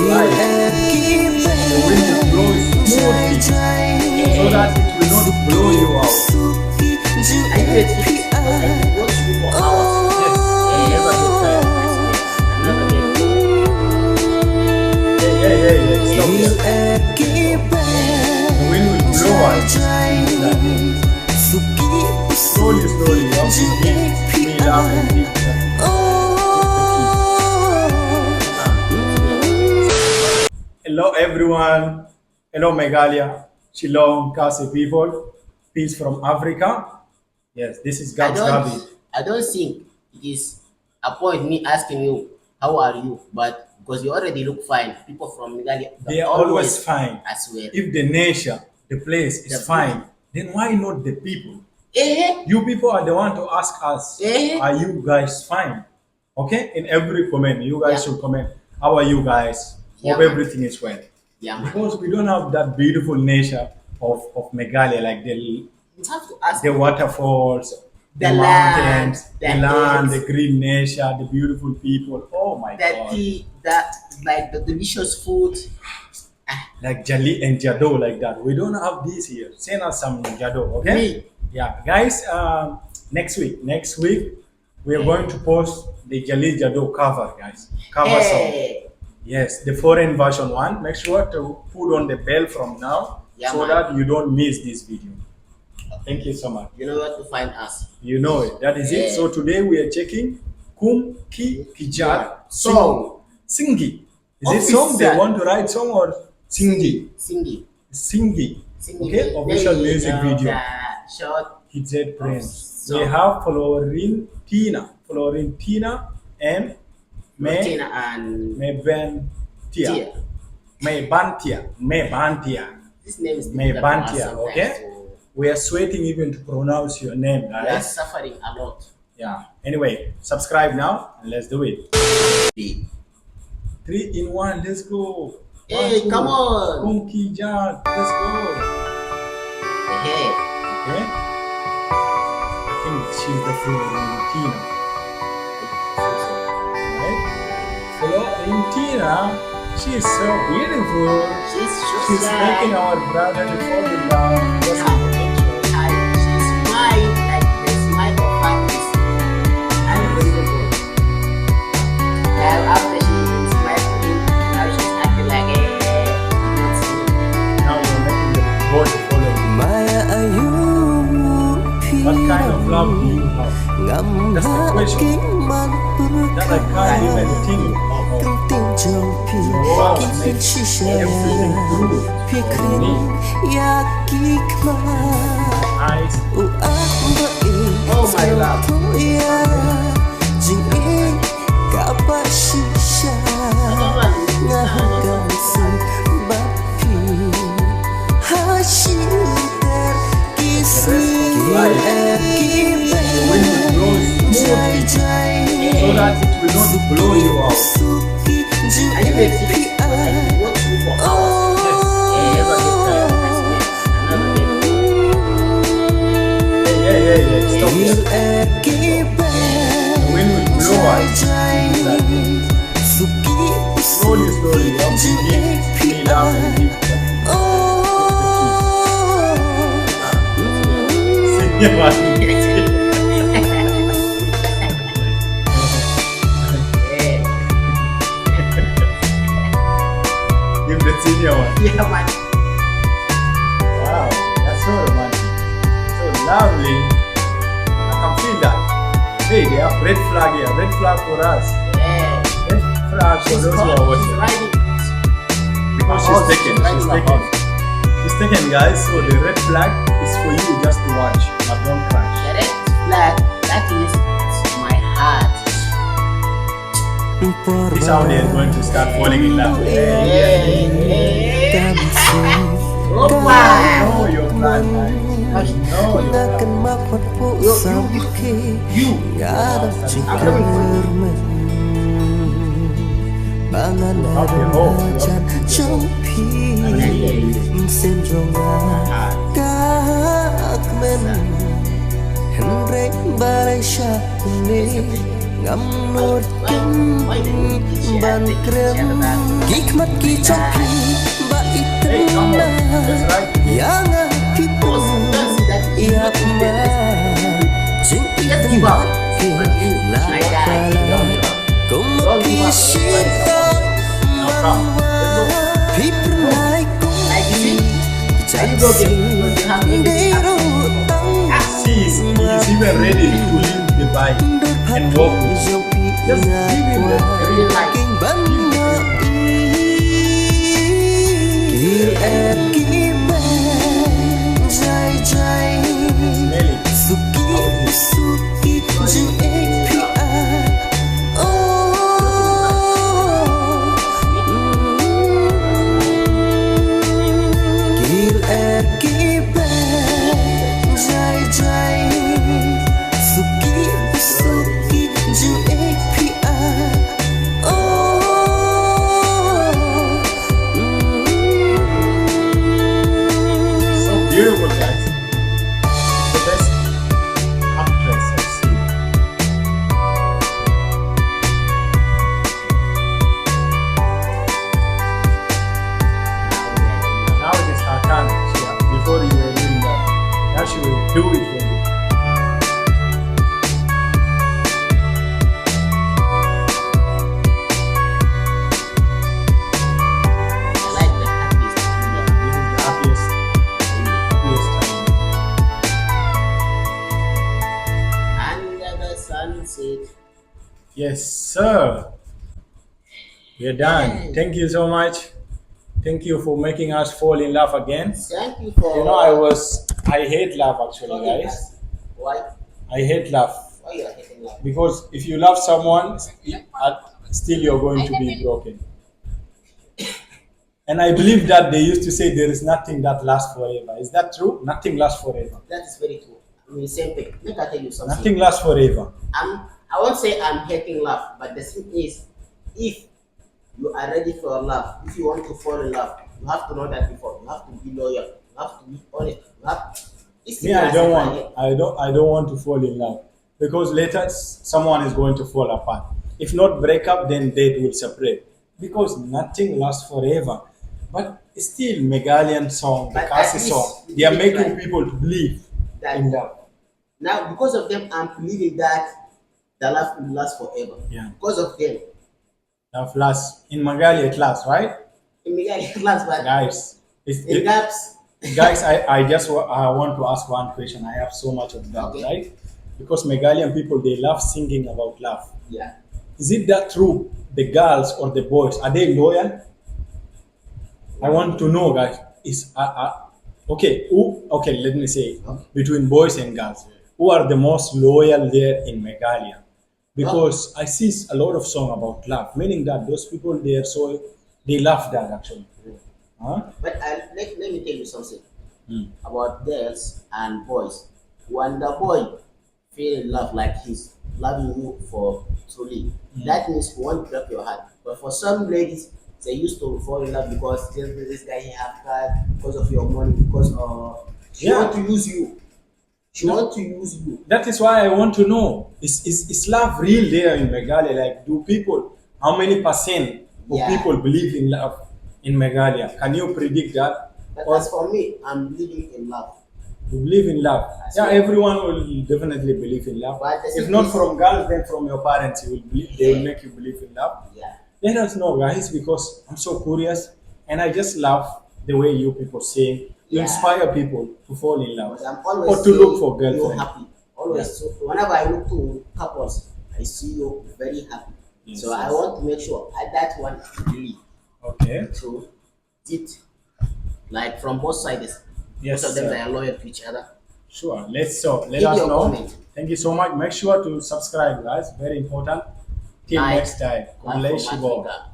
light. The wind is blowing smoothly so that it will not blow you out. I bet it works for hours. Yes, you never get tired. Yeah. Stop there. The wind will blow us. Slowly, you have to give me love and deep. Hello everyone. Hello Meghalaya. Shalom, Khasi people. Peace from Africa. Yes, this is Gabs Gabi. I don't think it is a point me asking you, how are you? But because you already look fine, people from Meghalaya, They are always fine. as well. If the nature, the place is fine, then why not the people? Eh? You people are the one to ask us, Eh? are you guys fine? Okay? In every comment, you guys should comment, how are you guys? Hope everything is well. Yeah, man. Because we don't have that beautiful nature of Meghalaya, like You have to ask the waterfalls, the land, mountains, the land, the green nature, the beautiful people. Oh my that God. that like the delicious food. Like Jali and Jado, like that. We don't have this here. Send us some Jado, okay? Me. Yeah, guys. Next week, we are going to post the Jali Jado cover, guys. Cover song. Yes, the foreign version one. Make sure to put on the bell from now, so that you don't miss this video. Thank you so much. You know where to find us. You know it. That is it. So today we are checking kjat Song. sngi. Is it song? They want to write song or sngi? Singi. Okay, official music video. Short. KitzbPrince. We have Florentina and Florentina and Mebantei. this name is Mebantei. sometimes, Okay. so We are sweating even to pronounce your name, we are guys. suffering a lot. Yeah. Anyway, subscribe now and let's do it. 3 in 1. Let's go. Hey, 1, 2. come on. Kjat. Let's go. Hey. Okay. I think she's the Florentina. Right? Florentina. She's so beautiful. She's making our brother to fall in love. Just She's mine, like the smile of her is unbelievable. After she smiled to him, now she's acting like now you're making the boy to follow you. What kind of love do you have? That's the question that I can't even think of. Wow, makes everything through for me. Eyes. oh my love. The wind will blow smoothly so that it will not blow you out. Are you ready? Works for hours. Yes, you never get tired. Yeah. Stop there. The wind will blow us. Slowly, you have to give me love and deep. Yeah, man. Give the senior one. Yeah, man. Wow, that's so romantic. So lovely. I can feel that. Hey, they have red flag here. Red flag for us. Yeah. Red flag for those who are watching. Because she's taken, guys. So the red flag is for you just to watch, but don't crash. The red flag, that is my heart. This is how they are going to start falling in love. Oh my! No, you're not nice. No, you're not. You. I'm coming for you. ngamnorkan why the Kyntien ban krem hikmat ki chopi ba Hey, come itna on. That's right. yang kipu ya ma jing Just give up. But you, la my dad, pala don't give up. como Don't give up. kisita Now come. Let's go. people like Like you see, are you broken? Because you have everything happen. See, he is even ready to leave the bike and walk with you. Just give him the green light. Smell it. So beautiful, guys. The best actress I've seen. Now it is her turn. Before you were doing that, now she will do it for you. I like the happiest. This is the happiest time. Under the sunset. Yes, sir. We're done. Thank you so much. Thank you for making us fall in love again. Thank you for. You know, I hate love actually, guys. Why? I hate love Why you are hating love? because if you love someone, still you're going to be broken. And I believe that they used to say there is nothing that lasts forever. Is that true? Nothing lasts forever. That is very true. I mean, same thing. Let me tell you something. Nothing lasts forever. I won't say I'm hating love, but the thing is, if you are ready for love, if you want to fall in love, you have to know that before. You have to be loyal. You have to be honest. You have. It's Me, I don't want to fall in love because later someone is going to fall apart. If not break up, then they will separate because nothing lasts forever. But still, Meghalaya song, the But Khasi at least song, you they are did making right. people to believe That in love. now, because of them, I'm believing that the love will last forever. Yeah. Because of them. Love lasts in Meghalaya, it lasts, right? In Meghalaya class, but Guys, in Gabs, guys, I want to ask one question. I have so much of that, Okay. right? Because Meghalalian people, they love singing about love. yeah. Is it that true? The girls or the boys, are they loyal? I want to know, guys. Okay? Okay, let me say between boys and girls, who are the most loyal there in Meghalaya? Because I see a lot of song about love, meaning that those people they love that actually. Huh? But let me tell you something Mm. about girls and boys. When the boy feel in love like he's loving you for truly, that means he won't break your heart. But for some ladies, they used to fall in love because this guy he have got because of your money, because she Yeah. want to use you. She No. want to use you. That is why I want to know: is love real there in Meghalaya? Like, how many percent of Yeah. people believe in love in Meghalaya? Can you predict that? But Or as for me, I'm living in love. you believe in love? As Yeah, well. everyone will definitely believe in love. But the If thing not is- from girls, then from your parents, they will Yeah. make you believe in love. Yeah. Let us know, guys, because I'm so curious and I just love the way you people sing. You Yeah. inspire people to fall in love But I'm always or to look for seeing you girlfriend. happy. Always. Yeah. So whenever I look to couples, I see you very happy. Yes, So I yes. want to make sure that one really Okay. to it like from both sides. Yes, Both of them sir. they are loyal to each other. Sure. Let Give us your know. comment. Thank you so much. Make sure to subscribe, guys. Very important. Till Like, next time. like from Kumlei Shibo. Africa.